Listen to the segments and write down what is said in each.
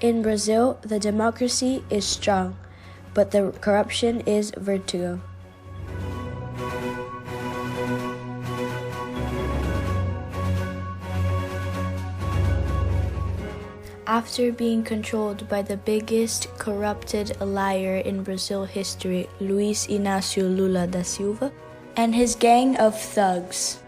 In Brazil, the democracy is strong, but the corruption is vertigo. After being controlled by the biggest corrupted liar in Brazil history, Luiz Inácio Lula da Silva, and his gang of thugs.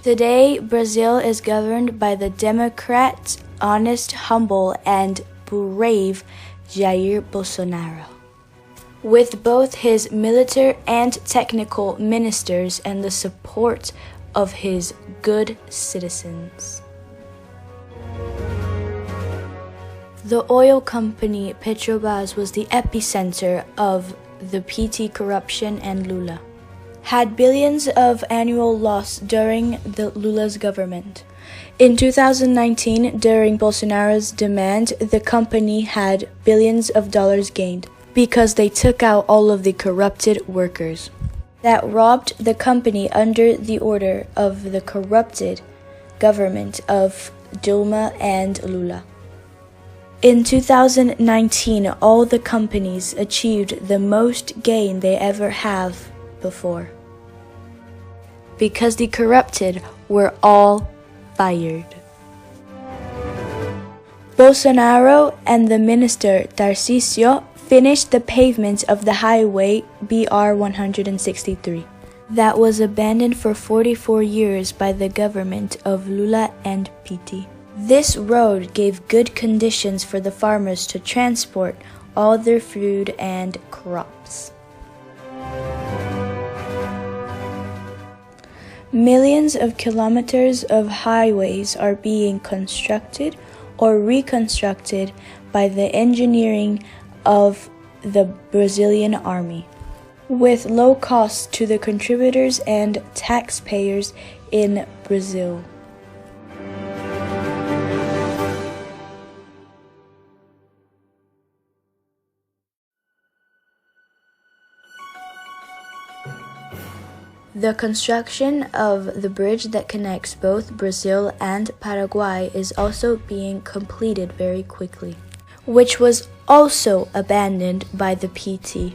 Today, Brazil is governed by the Democrat, honest, humble, and brave Jair Bolsonaro, with both his military and technical ministers and the support of his good citizens. The oil company Petrobras was the epicenter of the PT corruption, and Lula had billions of annual loss during the Lula's government. In 2019, during Bolsonaro's demand, the company had billions of dollars gained because they took out all of the corrupted workers that robbed the company under the order of the corrupted government of Dilma and Lula. In 2019, all the companies achieved the most gain they ever have before, because the corrupted were all fired. Bolsonaro and the minister Tarcísio finished the pavement of the highway BR-163 that was abandoned for 44 years by the government of Lula and PT. This road gave good conditions for the farmers to transport all their food and crops. Millions of kilometers of highways are being constructed or reconstructed by the engineering of the Brazilian army, with low costs to the contributors and taxpayers in Brazil. The construction of the bridge that connects both Brazil and Paraguay is also being completed very quickly, which was also abandoned by the PT.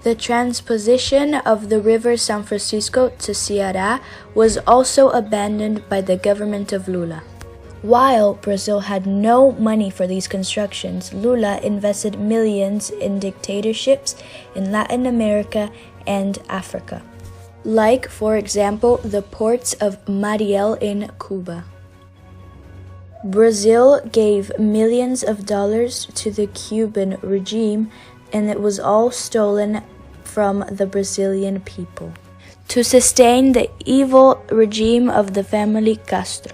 The transposition of the river São Francisco to Ceará was also abandoned by the government of Lula. While Brazil had no money for these constructions, Lula invested millions in dictatorships in Latin America and Africa, like, for example, the ports of Mariel in Cuba. Brazil gave millions of dollars to the Cuban regime, and it was all stolen from the Brazilian people to sustain the evil regime of the family Castro.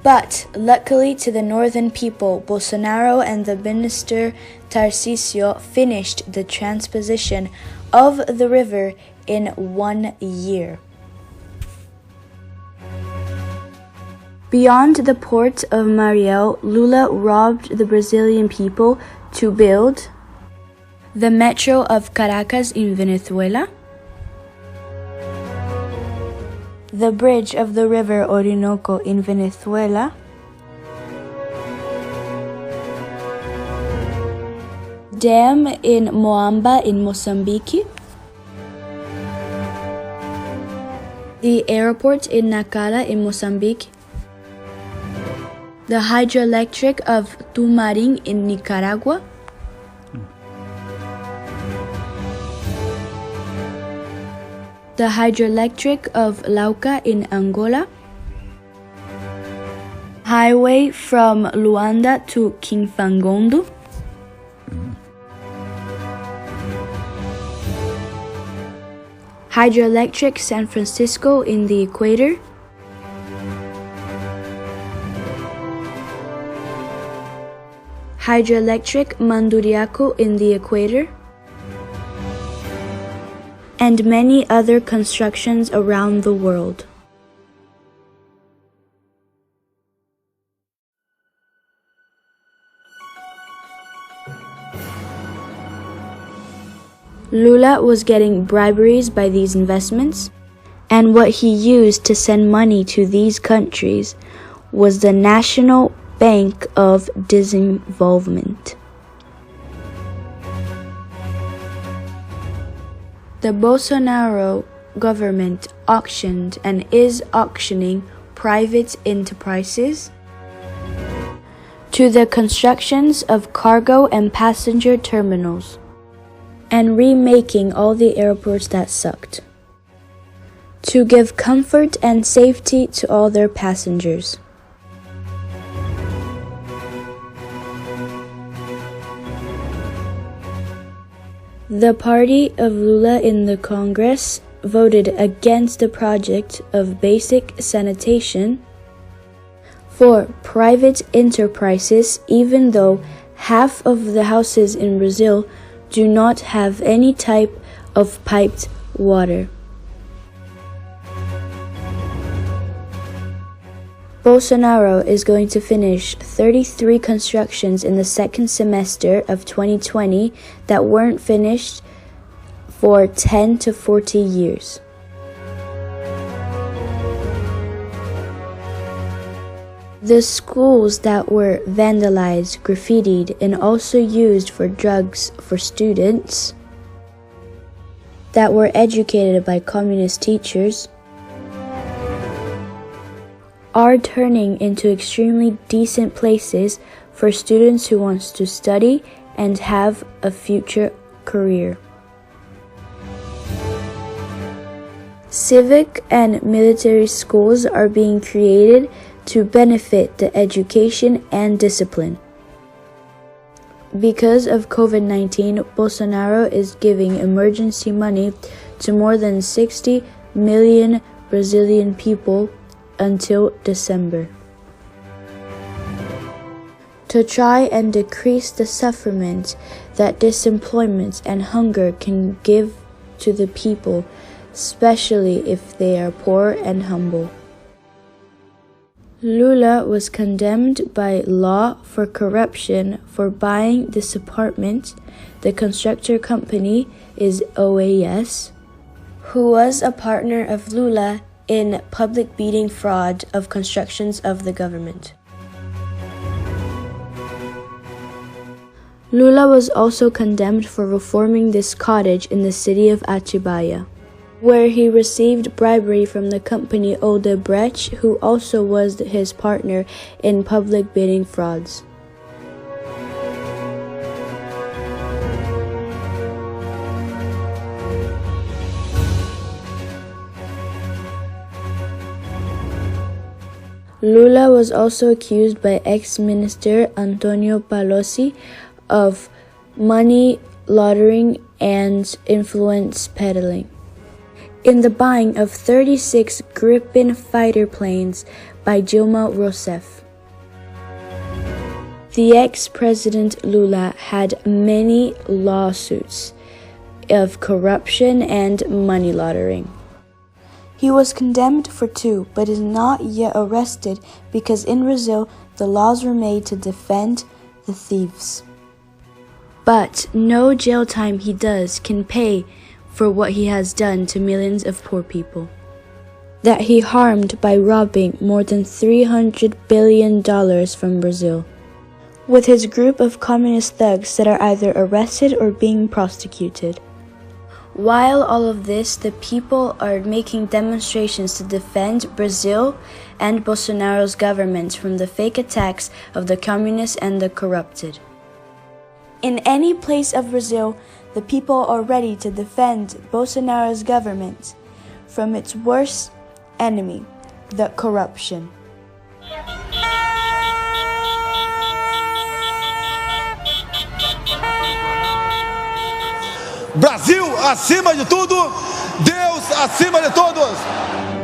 But luckily to the northern people, Bolsonaro and the minister Tarcísio finished the transposition of the river in 1 year. Beyond the port of Mariel, Lula robbed the Brazilian people to build the metro of Caracas in Venezuela, the bridge of the river Orinoco in Venezuela, dam in Moamba in Mozambique, the airport in Nacala in Mozambique, the hydroelectric of Tumarin in Nicaragua, the hydroelectric of Lauca in Angola, highway from Luanda to Quinfangondo, hydroelectric San Francisco in the equator, hydroelectric Manduriaco in the equator, and many other constructions around the world. Lula was getting briberies by these investments, and what he used to send money to these countries was the National Bank of Disinvolvement. The Bolsonaro government auctioned and is auctioning private enterprises to the constructions of cargo and passenger terminals and remaking all the airports that sucked to give comfort and safety to all their passengers. The party of Lula in the Congress voted against the project of basic sanitation for private enterprises, even though half of the houses in Brazil do not have any type of piped water. Bolsonaro is going to finish 33 constructions in the second semester of 2020 that weren't finished for 10 to 40 years. The schools that were vandalized, graffitied, and also used for drugs for students that were educated by communist teachers are turning into extremely decent places for students who want to study and have a future career. Civic and military schools are being created to benefit the education and discipline. Because of COVID-19, Bolsonaro is giving emergency money to more than 60 million Brazilian people until December to try and decrease the suffering that disemployment and hunger can give to the people, especially if they are poor and humble. Lula was condemned by law for corruption for buying this apartment. The constructor company is OAS, who was a partner of Lula in public bidding fraud of constructions of the government. Lula was also condemned for reforming this cottage in the city of Atibaia, where he received bribery from the company Obras, who also was his partner in public bidding frauds. Lula was also accused by ex-minister Antonio Palocci of money laundering and influence peddling in the buying of 36 Gripen fighter planes by Dilma Rousseff. The ex-president Lula had many lawsuits of corruption and money laundering. He was condemned for 2, but is not yet arrested because in Brazil the laws were made to defend the thieves. But no jail time he does can pay for what he has done to millions of poor people that he harmed by robbing more than $300 billion from Brazil, with his group of communist thugs that are either arrested or being prosecuted. While all of this, the people are making demonstrations to defend Brazil and Bolsonaro's government from the fake attacks of the communists and the corrupted. In any place of Brazil, the people are ready to defend Bolsonaro's government from its worst enemy, the corruption. Brasil acima de tudo, Deus acima de todos.